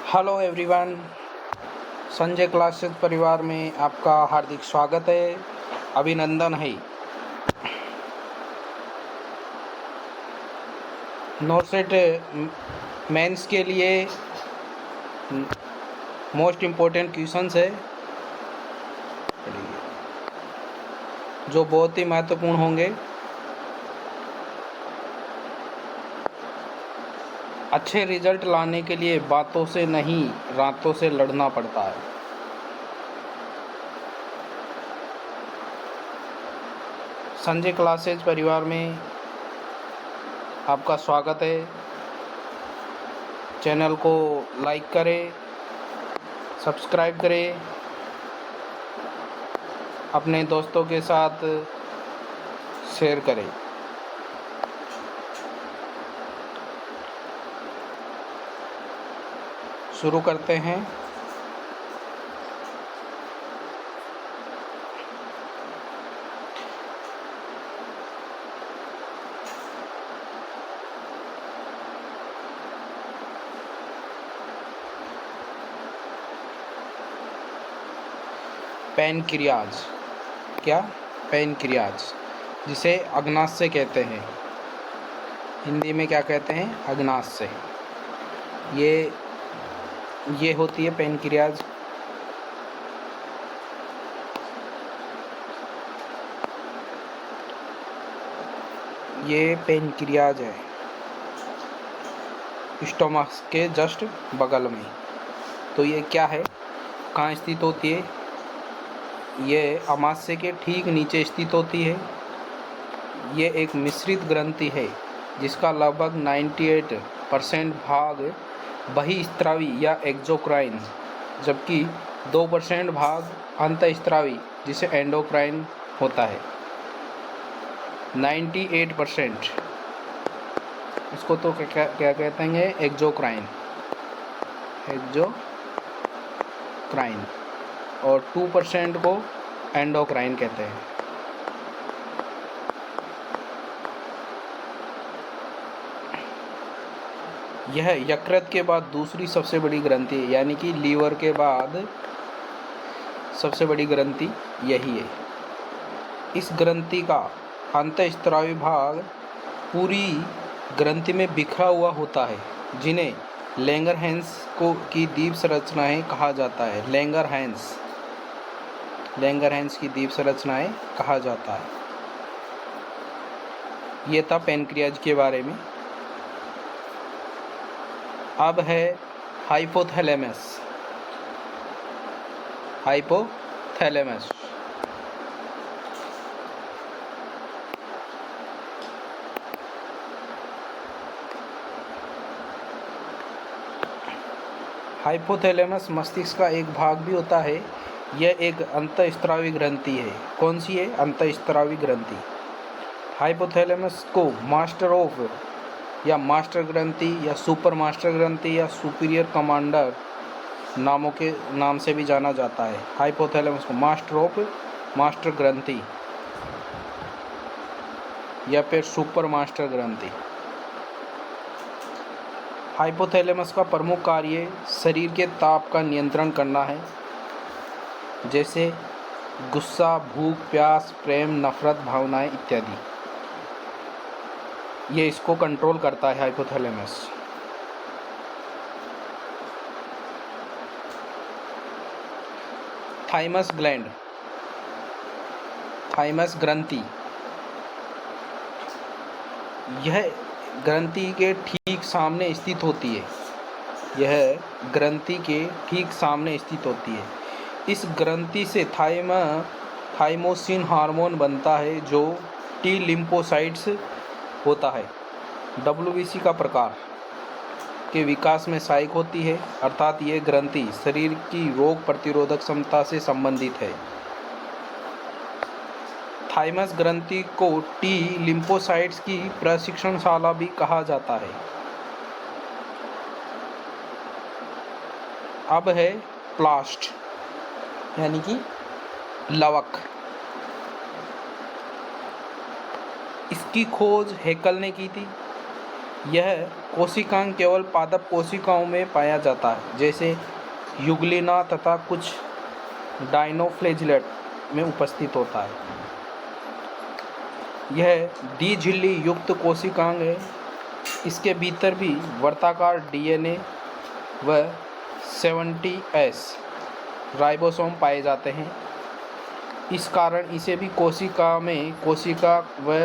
Hello everyone, Sanjay classes परिवार में आपका हार्दिक स्वागत है, अभिनंदन है। नोटसेट मेंस के लिए मोस्ट इम्पोर्टेंट क्वेश्चंस है जो बहुत ही महत्वपूर्ण होंगे। अच्छे रिजल्ट लाने के लिए बातों से नहीं, रातों से लड़ना पड़ता है। संजय क्लासेस परिवार में आपका स्वागत है। चैनल को लाइक करें, सब्सक्राइब करें, अपने दोस्तों के साथ शेयर करें। शुरू करते हैं। पैनक्रियाज, क्या? पैनक्रियाज, जिसे अग्नाशय कहते हैं। हिंदी में क्या कहते हैं? अग्नाशय। ये होती है पैनक्रियाज। ये पैनक्रियाज है, स्टोमक के जस्ट बगल में। तो ये क्या है, कहाँ स्थित होती है? ये अमाशय के ठीक नीचे स्थित होती है। ये एक मिश्रित ग्रंथि है जिसका लगभग 98% भाग बहिस्त्रावी या एक्सोक्राइन, जबकि 2% भाग अंतःस्त्रावी जिसे एंडोक्राइन होता है। 98% इसको तो क्या कहते हैं? एक्सोक्राइन, और 2% को एंडोक्राइन कहते हैं। यह यकृत के बाद दूसरी सबसे बड़ी ग्रंथि है, यानी कि लीवर के बाद सबसे बड़ी ग्रंथि यही है। इस ग्रंथि का अंतःस्त्रावी भाग पूरी ग्रंथि में बिखरा हुआ होता है, जिन्हें लैंगरहैंस की द्वीप संरचनाएं कहा जाता है। लैंगरहैंस की द्वीप संरचनाएं कहा जाता है। ये था पैनक्रियाज के बारे में। अब है हाइपोथैलेमस। हाइपोथैलेमस मस्तिष्क का एक भाग भी होता है। यह एक अंतःस्त्रावी ग्रंथि है। कौन सी है? अंतःस्त्रावी ग्रंथि। हाइपोथैलेमस को मास्टर ऑफ या मास्टर ग्रंथि या सुपर मास्टर ग्रंथि या सुपीरियर कमांडर नाम से भी जाना जाता है। हाइपोथैलेमस को मास्टर ऑफ मास्टर ग्रंथि या फिर सुपर मास्टर ग्रंथि। हाइपोथैलेमस का प्रमुख कार्य शरीर के ताप का नियंत्रण करना है, जैसे गुस्सा, भूख, प्यास, प्रेम, नफरत भावनाएं इत्यादि। ये इसको कंट्रोल करता है हाइपोथैलेमस। थाइमस ग्लैंड, थाइमस ग्रंथि, यह ग्रंथि के ठीक सामने स्थित होती है। यह ग्रंथि के ठीक सामने स्थित होती है। इस ग्रंथि से थाइमोसिन हार्मोन बनता है जो टी लिम्फोसाइट्स होता है। WBC का प्रकार के विकास में सहायक होती है, अर्थात ये ग्रंथि शरीर की रोग प्रतिरोधक क्षमता से संबंधित है। थाइमस ग्रंथि को टी लिम्फोसाइट्स की प्रशिक्षणशाला भी कहा जाता है। अब है प्लास्ट, यानी कि लवक। इसकी खोज हैकल ने की थी। यह कोशिकांग केवल पादप कोशिकाओं में पाया जाता है, जैसे युग्लिना तथा कुछ डायनोफ्लेजिलेट में उपस्थित होता है। यह द्विझिल्ली युक्त कोशिकांग है। इसके भीतर भी वर्ताकार डीएनए व 70S राइबोसोम पाए जाते हैं। इस कारण इसे भी कोशिका में कोशिका व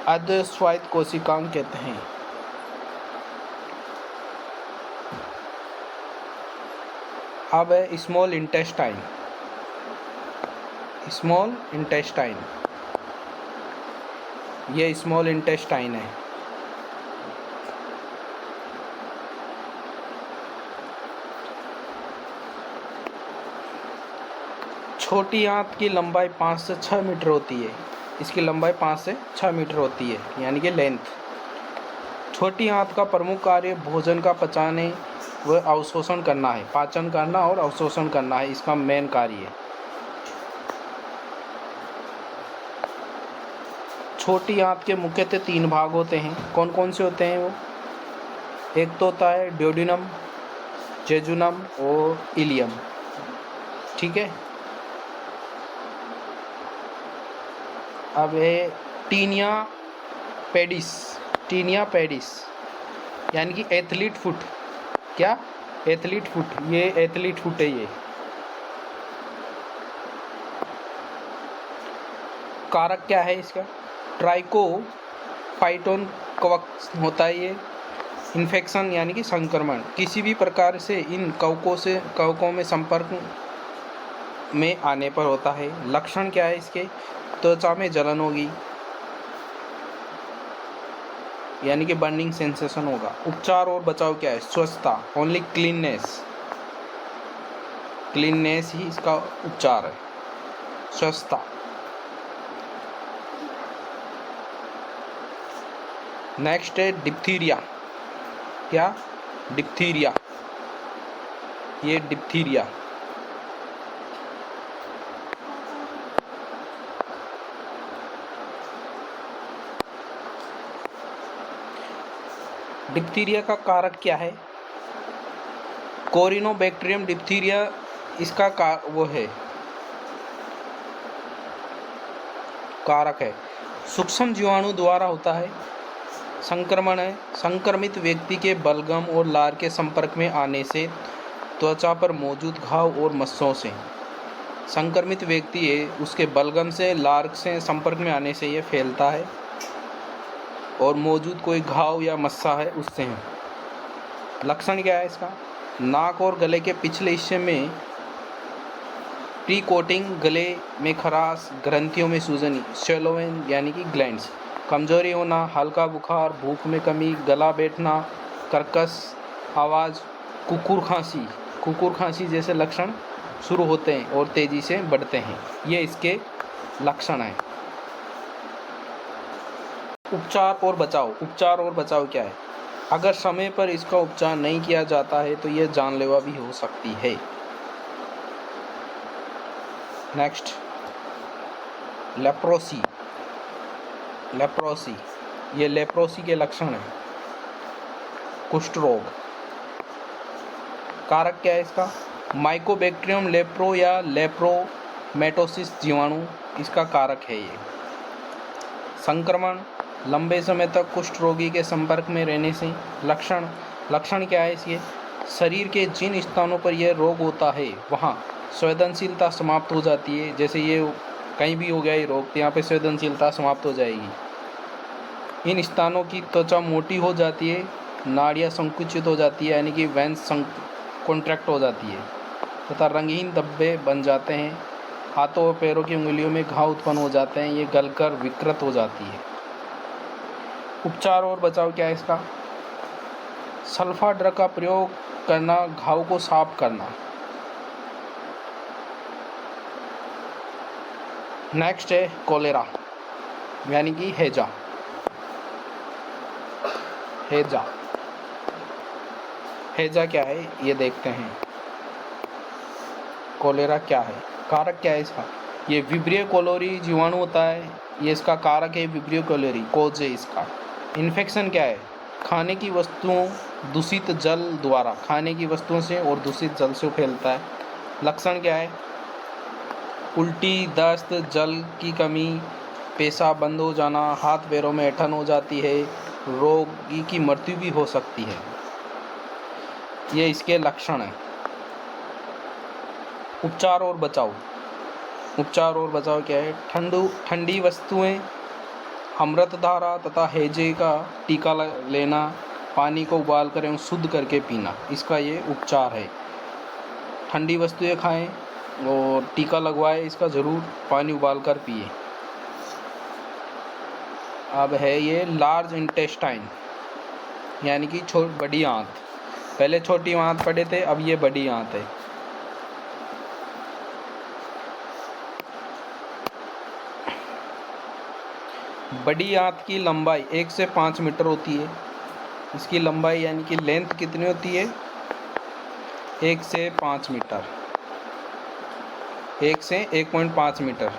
अद्वैत कोशिकांग कहते हैं। अब है स्मॉल इंटेस्टाइन। स्मॉल इंटेस्टाइन, ये स्मॉल इंटेस्टाइन है। छोटी आंत की लंबाई 5 से 6 मीटर होती है। इसकी लंबाई 5 से 6 मीटर होती है, यानी कि लेंथ। छोटी आंत का प्रमुख कार्य भोजन का पचाने व अवशोषण करना है। पाचन करना और अवशोषण करना है इसका मेन कार्य है। छोटी आंत के मुख्यतः 3 भाग होते हैं। कौन कौन से होते हैं वो? एक तो होता है ड्यूडेनम, जेजुनम और इलियम। ठीक है। अब है टीनिया पेडिस। टीनिया पेडिस यानी कि एथलीट फुट। क्या? Athlete foot. ये एथलीट फुट है। ये कारक क्या है इसका? ट्राइकोफाइटोन कवक होता है ये। इन्फेक्शन यानी कि संक्रमण किसी भी प्रकार से इन कवकों में संपर्क में आने पर होता है। लक्षण क्या है इसके? त्वचा में जलन होगी, यानी कि बर्निंग सेंसेशन होगा। उपचार और बचाव क्या है? स्वच्छता, ओनली क्लीननेस। क्लीननेस ही इसका उपचार है, स्वच्छता। नेक्स्ट है डिप्थीरिया। क्या? डिप्थीरिया। ये डिप्थीरिया डिप्थीरिया का कारक क्या है? कोरिनोबैक्टीरियम डिप्थीरिया इसका वो है कारक है। सूक्ष्म जीवाणु द्वारा होता है। संक्रमण है। संक्रमित व्यक्ति के बलगम और लार के संपर्क में आने से, त्वचा पर मौजूद घाव और मस्सों से। संक्रमित व्यक्ति है उसके बलगम से, लार से संपर्क में आने से ये फैलता है, और मौजूद कोई घाव या मस्सा है उससे है। लक्षण क्या है इसका? नाक और गले के पिछले हिस्से में प्री कोटिंग, गले में खराश, ग्रंथियों में सूजन, शेलोवेन यानी कि ग्लैंड्स, कमजोरी होना, हल्का बुखार, भूख में कमी, गला बैठना, कर्कश आवाज़, कुकुर खांसी जैसे लक्षण शुरू होते हैं और तेज़ी से बढ़ते हैं। ये इसके लक्षण हैं। उपचार और बचाव क्या है? अगर समय पर इसका उपचार नहीं किया जाता है तो यह जानलेवा भी हो सकती है। Next, leprosy. ये लेप्रोसी के लक्षण हैं। कुष्ठ रोग। कारक क्या है इसका? माइकोबैक्टीरियम लेप्रो या लेप्रोमेटोसिस जीवाणु इसका कारक है। ये संक्रमण, लंबे समय तक कुष्ठ रोगी के संपर्क में रहने से। लक्षण क्या है इसके? शरीर के जिन स्थानों पर यह रोग होता है वहाँ संवेदनशीलता समाप्त हो जाती है। जैसे ये कहीं भी हो गया ये रोग, तो यहाँ पे संवेदनशीलता समाप्त हो जाएगी। इन स्थानों की त्वचा मोटी हो जाती है, नाड़ियाँ संकुचित हो जाती है, यानी कि वेंस कॉन्ट्रैक्ट हो जाती है, तथा रंगहीन धब्बे बन जाते हैं। हाथों और पैरों की उंगलियों में घाव उत्पन्न हो जाते हैं, ये गलकर विकृत हो जाती है। उपचार और बचाव क्या है इसका? सल्फा ड्रग का प्रयोग करना, घाव को साफ करना। नेक्स्ट है कोलेरा यानी कि हैजा। हैजा क्या है ये देखते हैं। कोलेरा क्या है? कारक क्या है इसका? ये विब्रियो कोलोरी जीवाणु होता है, ये इसका कारक है। विब्रियो कोलोरी कोज है इसका। इन्फेक्शन क्या है? खाने की वस्तुओं दूषित जल द्वारा, खाने की वस्तुओं से और दूषित जल से फैलता है। लक्षण क्या है? उल्टी, दस्त, जल की कमी, पेशाब बंद हो जाना, हाथ पैरों में ऐंठन हो जाती है, रोगी की मृत्यु भी हो सकती है। ये इसके लक्षण हैं। उपचार और बचाव। उपचार और बचाव क्या है? ठंडी वस्तुएं, अमृतधारा तथा हैजे का टीका लेना, पानी को उबाल कर एवं शुद्ध करके पीना, इसका ये उपचार है। ठंडी वस्तुएं खाएं और टीका लगवाएं, इसका ज़रूर पानी उबाल कर पिए। अब है ये लार्ज इंटेस्टाइन, यानी कि बड़ी आंत। पहले छोटी आंत पढ़े थे, अब ये बड़ी आंत है। बड़ी आंत की लंबाई 1 से 5 मीटर होती है। इसकी लंबाई यानी कि लेंथ कितनी होती है? 1 से 5 मीटर, 1 से 1.5 मीटर।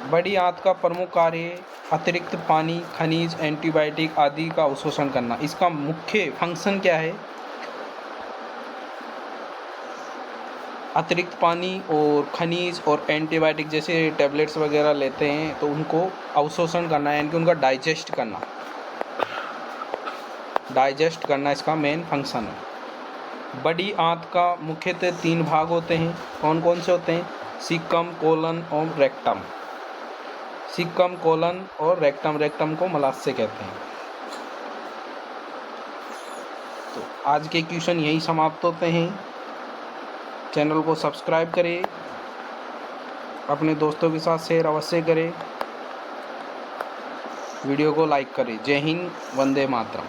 बड़ी आंत का प्रमुख कार्य अतिरिक्त पानी, खनिज, एंटीबायोटिक आदि का अवशोषण करना। इसका मुख्य फंक्शन क्या है? अतिरिक्त पानी और खनिज और एंटीबायोटिक जैसे टैबलेट्स वगैरह लेते हैं तो उनको अवशोषण करना, यानी कि उनका डाइजेस्ट करना इसका मेन फंक्शन है। बड़ी आंत का मुख्यतः 3 भाग होते हैं। कौन कौन से होते हैं? सीकम, कोलन और रेक्टम। सीकम, कोलन और रेक्टम। रेक्टम को मलाशय कहते हैं। तो आज के क्वेश्चन यही समाप्त होते हैं। चैनल को सब्सक्राइब करें, अपने दोस्तों के साथ शेयर अवश्य करें, वीडियो को लाइक करें। जय हिंद, वंदे मातरम।